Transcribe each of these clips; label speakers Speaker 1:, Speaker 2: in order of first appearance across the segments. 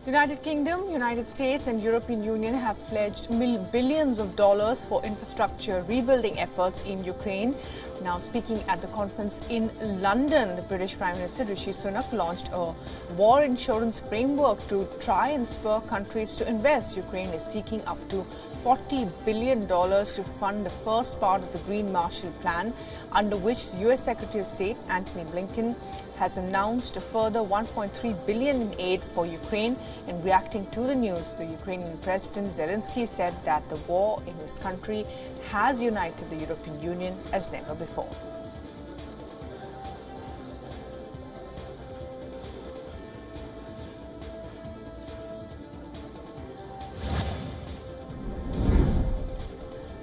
Speaker 1: United Kingdom, United States and European Union have pledged billions of dollars for infrastructure rebuilding efforts in Ukraine. Now speaking at the conference in London, the British Prime Minister Rishi Sunak launched a war insurance framework to try and spur countries to invest. Ukraine is seeking up to $40 billion to fund the first part of the Green Marshall Plan, under which the US Secretary of State Antony Blinken has announced a further $1.3 billion in aid for Ukraine. In reacting to the news, the Ukrainian President Zelensky said that the war in his country has united the European Union as never before.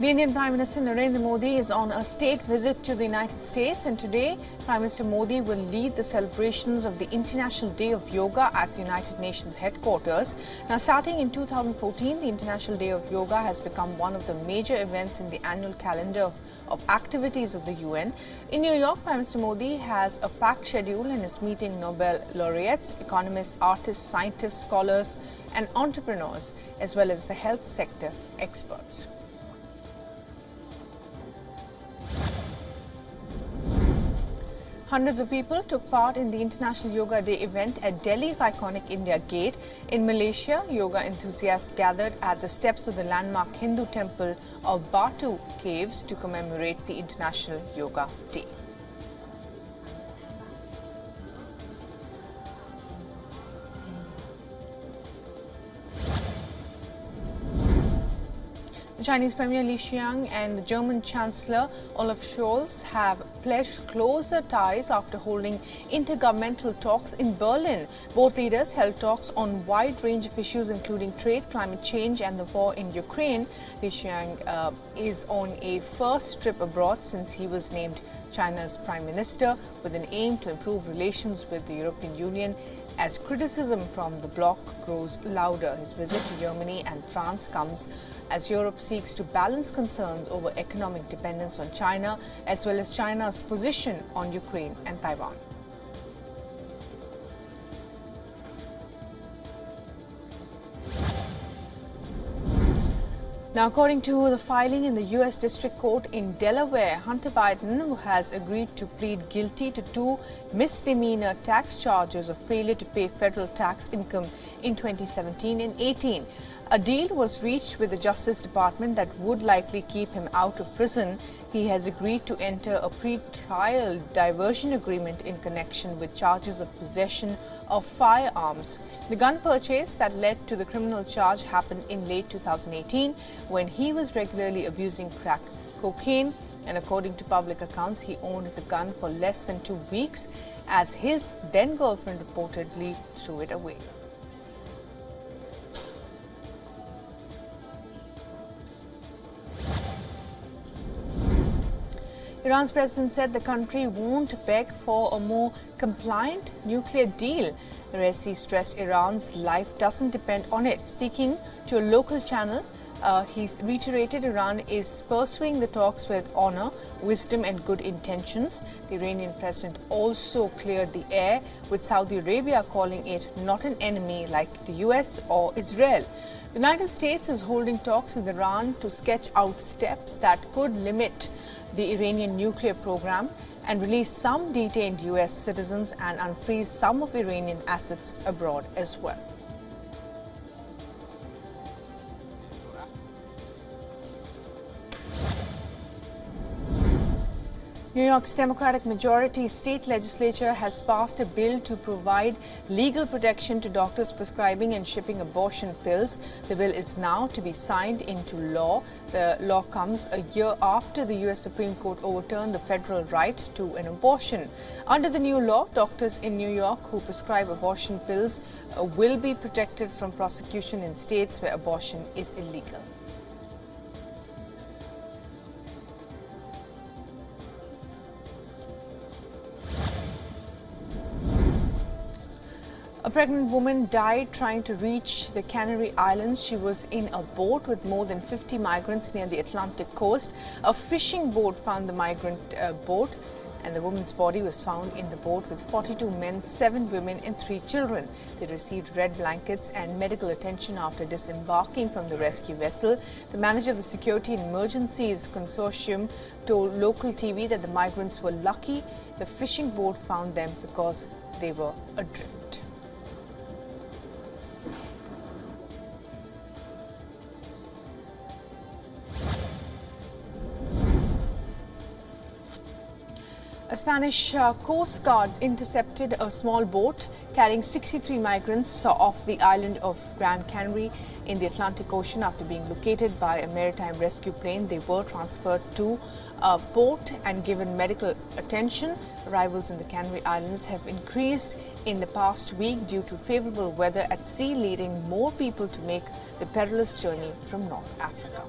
Speaker 1: The Indian Prime Minister Narendra Modi is on a state visit to the United States, and today Prime Minister Modi will lead the celebrations of the International Day of Yoga at the United Nations headquarters. Now, starting in 2014, the International Day of Yoga has become one of the major events in the annual calendar of activities of the UN. In New York, Prime Minister Modi has a packed schedule and is meeting Nobel laureates, economists, artists, scientists, scholars and entrepreneurs, as well as the health sector experts. Hundreds of people took part in the International Yoga Day event at Delhi's iconic India Gate. In Malaysia, yoga enthusiasts gathered at the steps of the landmark Hindu temple of Batu Caves to commemorate the International Yoga Day. The Chinese Premier Li Qiang and the German Chancellor Olaf Scholz have pledged closer ties after holding intergovernmental talks in Berlin. Both leaders held talks on a wide range of issues including trade, climate change and the war in Ukraine. Li Qiang is on a first trip abroad since he was named China's Prime Minister, with an aim to improve relations with the European Union as criticism from the bloc grows louder. His visit to Germany and France comes as Europe seeks to balance concerns over economic dependence on China, as well as China's position on Ukraine and Taiwan. Now, according to the filing in the U.S. District Court in Delaware, Hunter Biden has agreed to plead guilty to 2 misdemeanor tax charges of failure to pay federal tax income in 2017 and 18. A deal was reached with the Justice Department that would likely keep him out of prison. He has agreed to enter a pre-trial diversion agreement in connection with charges of possession of firearms. The gun purchase that led to the criminal charge happened in late 2018 when he was regularly abusing crack cocaine, and according to public accounts, he owned the gun for less than 2 weeks as his then-girlfriend reportedly threw it away. Iran's president said the country won't beg for a more compliant nuclear deal. Raisi stressed Iran's life doesn't depend on it. Speaking to a local channel, he reiterated Iran is pursuing the talks with honor, wisdom and good intentions. The Iranian president also cleared the air, with Saudi Arabia calling it not an enemy like the US or Israel. The United States is holding talks with Iran to sketch out steps that could limit the Iranian nuclear program and release some detained US citizens and unfreeze some of Iranian assets abroad as well. New York's Democratic majority state legislature has passed a bill to provide legal protection to doctors prescribing and shipping abortion pills. The bill is now to be signed into law. The law comes a year after the U.S. Supreme Court overturned the federal right to an abortion. Under the new law, doctors in New York who prescribe abortion pills will be protected from prosecution in states where abortion is illegal. A pregnant woman died trying to reach the Canary Islands. She was in a boat with more than 50 migrants near the Atlantic coast. A fishing boat found the migrant boat and the woman's body was found in the boat with 42 men, 7 women and 3 children. They received red blankets and medical attention after disembarking from the rescue vessel. The manager of the Security and Emergencies Consortium told local TV that the migrants were lucky the fishing boat found them because they were adrift. A Spanish Coast Guard intercepted a small boat carrying 63 migrants off the island of Gran Canary in the Atlantic Ocean after being located by a maritime rescue plane. They were transferred to a boat and given medical attention. Arrivals in the Canary Islands have increased in the past week due to favorable weather at sea, leading more people to make the perilous journey from North Africa.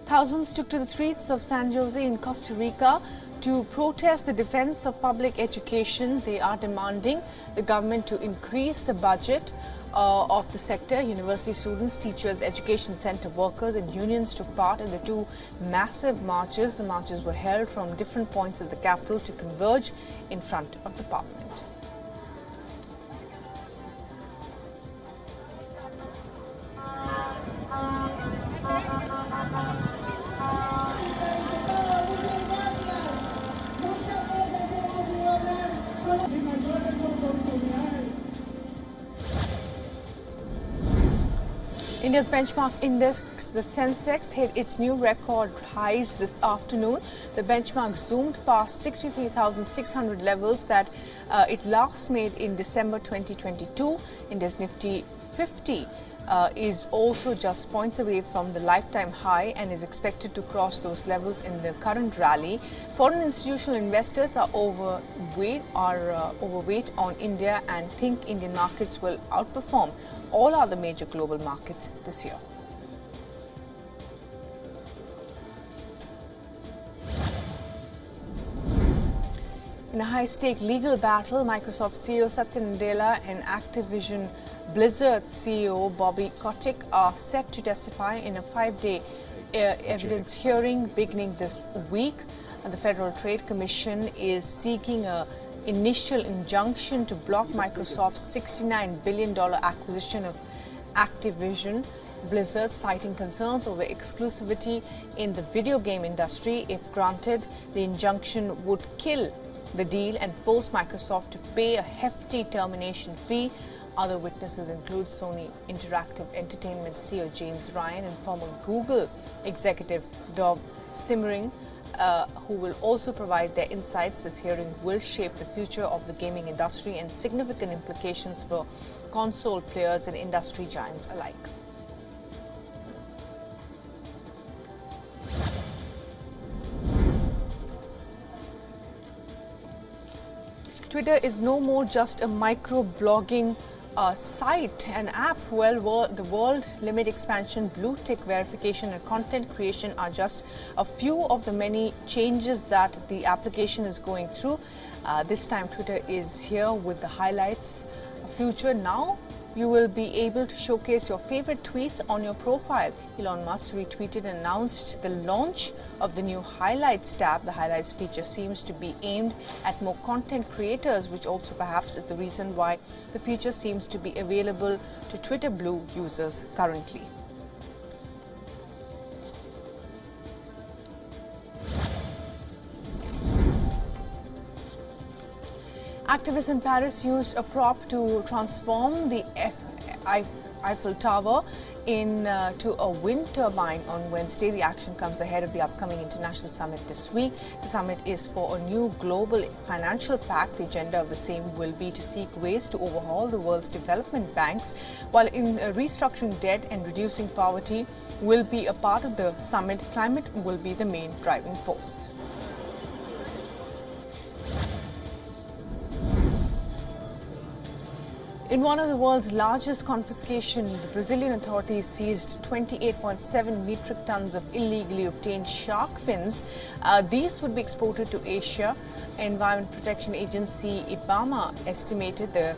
Speaker 1: Thousands took to the streets of San Jose in Costa Rica to protest the defense of public education. They are demanding the government to increase the budget of the sector. University students, teachers, education center workers and unions took part in the 2 massive marches. The marches were held from different points of the capital to converge in front of the parliament. India's benchmark index, the Sensex, hit its new record highs this afternoon. The benchmark zoomed past 63,600 levels that it last made in December 2022. India's Nifty 50 is also just points away from the lifetime high and is expected to cross those levels in the current rally. Foreign institutional investors are overweight on India and think Indian markets will outperform all other major global markets this year. In a high-stake legal battle, Microsoft CEO Satya Nadella and Activision Blizzard CEO Bobby Kotick are set to testify in a 5-day evidence hearing beginning this week. And the Federal Trade Commission is seeking an initial injunction to block Microsoft's $69 billion acquisition of Activision Blizzard, citing concerns over exclusivity in the video game industry. If granted, the injunction would kill the deal and force Microsoft to pay a hefty termination fee. Other witnesses include Sony Interactive Entertainment CEO James Ryan and former Google executive Dov Simmering, who will also provide their insights. This hearing will shape the future of the gaming industry and significant implications for console players and industry giants alike. Twitter is no more just a micro-blogging site, an app. Well, the world limit expansion, blue tick verification and content creation are just a few of the many changes that the application is going through. This time Twitter is here with the highlights feature. Now you will be able to showcase your favorite tweets on your profile. Elon Musk retweeted and announced the launch of the new Highlights tab. The Highlights feature seems to be aimed at more content creators, which also perhaps is the reason why the feature seems to be available to Twitter Blue users currently. Activists in Paris used a prop to transform the Eiffel Tower into a wind turbine on Wednesday. The action comes ahead of the upcoming international summit this week. The summit is for a new global financial pact. The agenda of the same will be to seek ways to overhaul the world's development banks, while in restructuring debt and reducing poverty will be a part of the summit. Climate will be the main driving force. In one of the world's largest confiscations, the Brazilian authorities seized 28.7 metric tons of illegally obtained shark fins. These would be exported to Asia. Environment Protection Agency IBAMA estimated the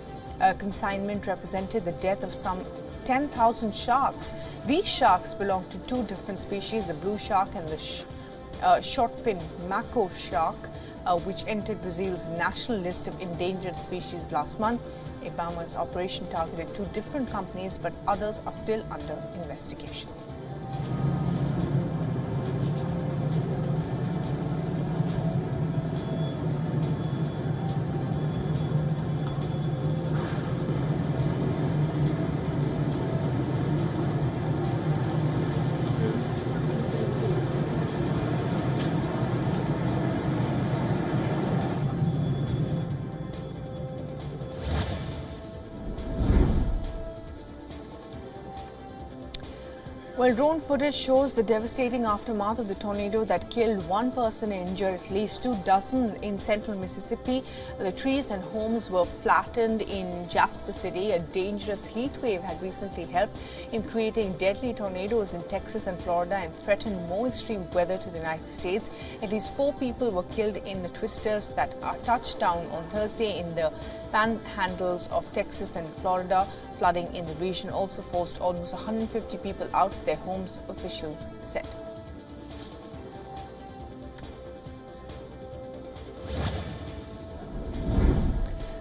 Speaker 1: consignment represented the death of some 10,000 sharks. These sharks belong to two different species, the blue shark and the short-fin mako shark, which entered Brazil's national list of endangered species last month. IBAMA's operation targeted two different companies, but others are still under investigation. Well, drone footage shows the devastating aftermath of the tornado that killed one person and injured at least 24 in central Mississippi. The trees and homes were flattened in Jasper City. A dangerous heat wave had recently helped in creating deadly tornadoes in Texas and Florida and threatened more extreme weather to the United States. At least 4 people were killed in the twisters that touched down on Thursday in the panhandles of Texas and Florida. Flooding in the region also forced almost 150 people out of their homes, officials said.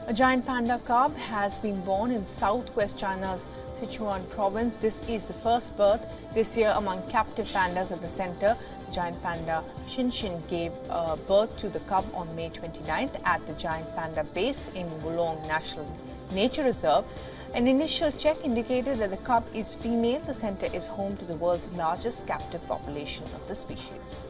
Speaker 1: A giant panda cub has been born in southwest China's Sichuan province. This is the first birth this year among captive pandas at the center. The giant panda Shinshin gave birth to the cub on May 29th at the giant panda base in Wulong National Nature Reserve. An initial check indicated that the cub is female. The center is home to the world's largest captive population of the species.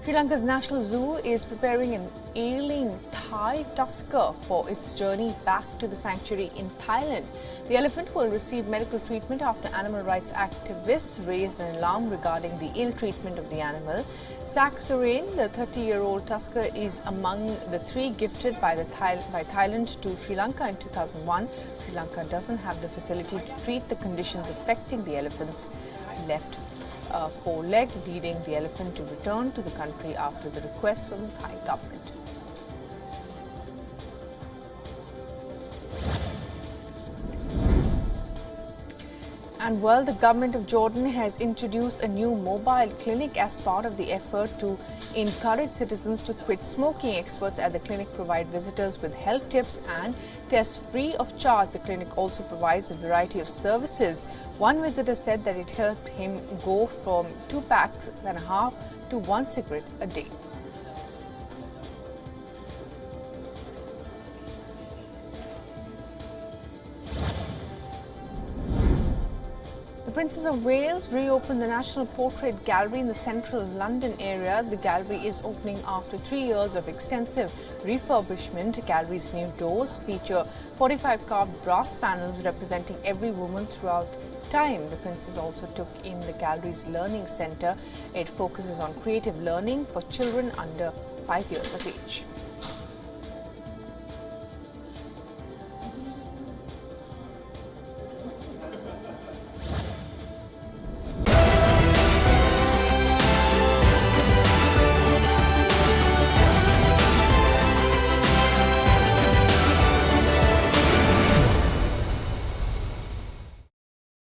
Speaker 1: Sri Lanka's National Zoo is preparing an ailing Thai tusker for its journey back to the sanctuary in Thailand. The elephant will receive medical treatment after animal rights activists raised an alarm regarding the ill treatment of the animal. Sak Sorain, the 30-year-old tusker, is among the 3 gifted by Thailand to Sri Lanka in 2001. Sri Lanka doesn't have the facility to treat the conditions affecting the elephant's left foreleg, leading the elephant to return to the country after the request from the Thai government. And well, the government of Jordan has introduced a new mobile clinic as part of the effort to encourage citizens to quit smoking. Experts at the clinic provide visitors with health tips and tests free of charge. The clinic also provides a variety of services. One visitor said that it helped him go from 2.5 packs to 1 cigarette a day. The Princess of Wales reopened the National Portrait Gallery in the central London area. The gallery is opening after 3 years of extensive refurbishment. The gallery's new doors feature 45 carved brass panels representing every woman throughout time. The Princess also took in the gallery's learning centre. It focuses on creative learning for children under 5 years of age.